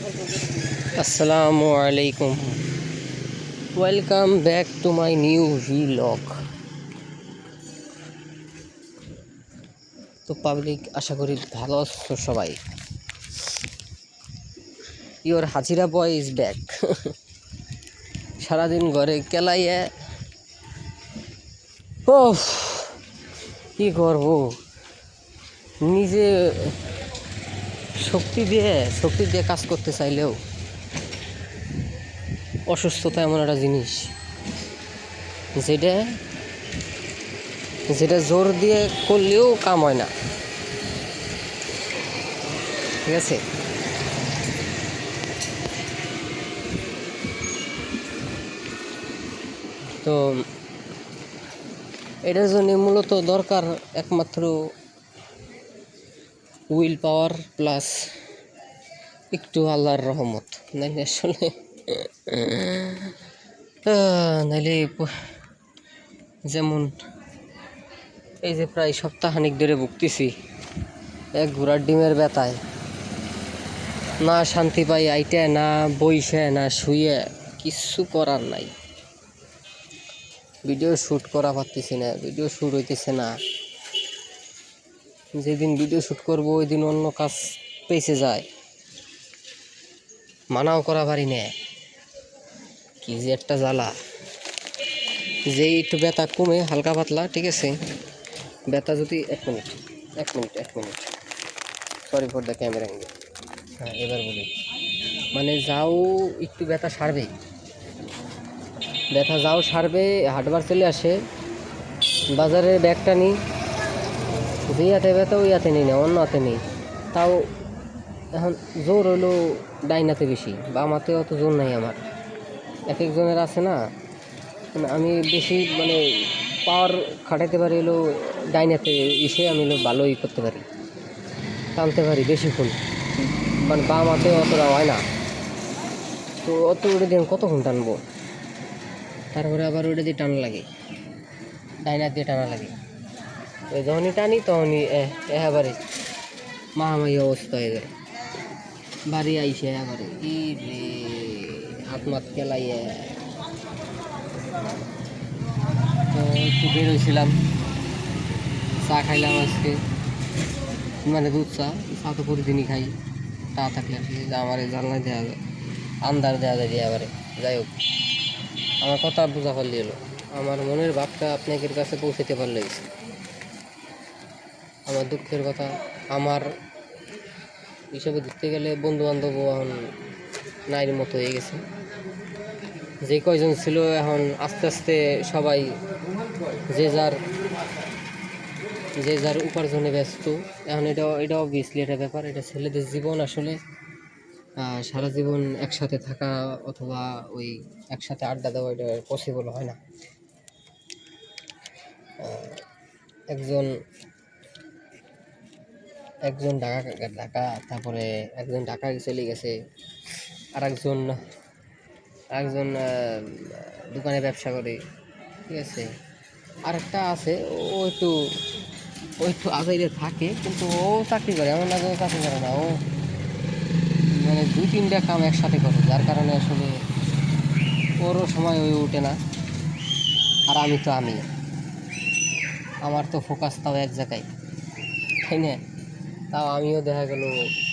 আসসালামু আলাইকুম, welcome back to my new vlog. তো পাবলিক, আশা করি ভালো আছো সবাই। ইওর হাজিরা বয় ইজ ব্যাক। সারাদিন ঘরে কেলাইয়ে ও কি করব, নিজে শক্তি দিয়ে কাজ করতে চাইলেও অসুস্থতা এমন একটা জিনিস যেটা যেটা জোর দিয়ে করলেও কাম হয় না, ঠিক আছে। তো এটার জন্য মূলত দরকার একমাত্র উইল পাওয়ার প্লাস একটু আল্লাহর রহমত। নাইলে আসলে নাইলে যেমন এই যে প্রায় সপ্তাহখানিক ধরে ভুগতেছি এক ঘোড়ার ডিমের ব্যথায়, না শান্তি পাই আইটে, না বইসে, না শুয়ে, কিচ্ছু করার নাই। ভিডিও শ্যুট করা পারতেছি না, ভিডিও শ্যুট হইতেছে না। যেদিন ভিডিও শ্যুট করবো ওই দিন অন্য কাজ পেয়েছে যায়, মানাও করা পারি না। কি যে একটা জ্বালা, যে একটু ব্যথা কমে হালকা পাতলা, ঠিক আছে, ব্যথা যদি এক minute sorry for the camera angle. হ্যাঁ, এবার বলি, মানে যাও একটু ব্যথা সারবে, হাটবার চলে আসে, বাজারের ব্যাগটা নিই, যে হাতে ব্যথা ওই হাতে নিই না, অন্য হাতে নেই। তাও এখন জোর হলো ডাইনাতে বেশি, বাম হাতে অত জোর নাই আমার। এক একজনের আছে না, মানে আমি বেশি মানে পাওয়ার খাটাইতে পারি হলো ডাইনাতে, আমি হলো ভালোই করতে পারি, টানতে পারি বেশিক্ষণ, মানে বাম হাতে অতটা হয় না। তো অত ওটা দিয়ে কতক্ষণ টানবো, তারপরে আবার ওটা দিয়ে টানা লাগে, ডাইনাত দিয়ে টানা লাগে। তো যখনই টানি তখনই এবারে মাহামারি অবস্থা হয়ে যায়। বাড়ি আইসে এবারে ই রে হাত মাত খেলাইয়ে। তো একটু বেরোইছিলাম, চা খাইলাম আজকে, মানে দুধ চা তো প্রতিদিনই খাই, চা থাকলে আর কি। আমার জানলায় দেওয়া যায়, আন্দার দেওয়া যায় এবারে। যাই হোক, আমার কথা বোঝা পারলি এলো, আমার মনের ভাবটা আপনাদের কাছে পৌঁছাতে পারলে, আমার দুঃখের কথা। আমার হিসাবে দেখতে গেলে বন্ধু বান্ধব এখন নাইয়ের মতো হয়ে গেছে। যে কয়জন ছিল এখন আস্তে আস্তে সবাই যে যার উপার্জনে ব্যস্ত। এখন এটা অবভিয়াসলি একটা ব্যাপার, এটা ছেলেদের জীবন আসলে সারা জীবন একসাথে থাকা অথবা ওই একসাথে আড্ডা দেওয়া এটা পসিবল হয় না। একজন একজন ঢাকা তারপরে একজন ঢাকায় চলে গেছে, আর একজন দোকানে ব্যবসা করে, ঠিক আছে। আর একটা আছে, ও একটু আজাইরে থাকে, কিন্তু ও চাকরি করে, এমন না যে ও চাকরি করে না, ও মানে 2-3টা কাম একসাথে করে, যার কারণে আসলে ওরও সময় হয়ে ওঠে না। আর আমি আমার তো ফোকাস তাও এক জায়গায়, তাই না। তাও আমিও দেখা গেল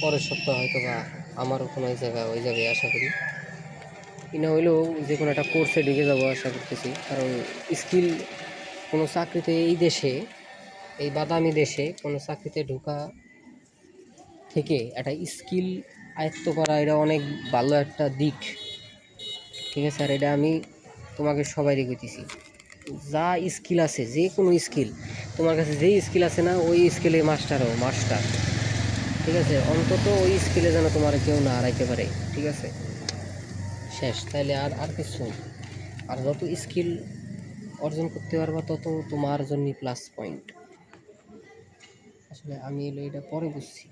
পরের সপ্তাহ হয়তো বা আমারও কোনো ওই জায়গায় আশা করি কিনা হইলেও যে কোনো একটা কোর্সে ঢুকে যাবো আশা করতেছি। কারণ স্কিল কোনো চাকরিতে এই বাদামি দেশে কোনো চাকরিতে ঢোকা থেকে একটা স্কিল আয়ত্ত করা, এটা অনেক ভালো একটা দিক, ঠিক আছে। আর এটা আমি তোমাকে সবাই রেখেছি, যা স্কিল আছে, যে কোনো স্কিল তোমার কাছে, যেই স্কিল আছে না, ওই স্কিলে মাস্টার, ঠিক আছে। অন্তত ওই স্কিলে যেন তোমার কেউ না হারাইতে পারে, ঠিক আছে, শেষ। তাইলে আর কিছু, আর যত স্কিল অর্জন করতে পারবা তত তোমার জন্য প্লাস পয়েন্ট। আসলে আমি এটা পরে বুঝছি,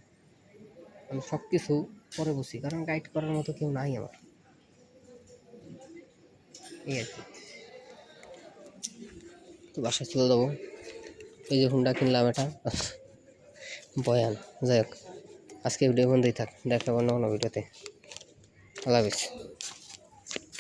আমি সব কিছু পরে বুঝছি, কারণ গাইড করার মতো কেউ নাই আমার, এই আর কি। তো বাসায় চলে যাবো, এই যে হুন্ডা কিনলাম, এটা বয়ান। যাই হোক, আজকে ভিডিও বন্ধই থাক, দেখা অন্য কোনো ভিডিওতে। আল্লাহ হাফিজ।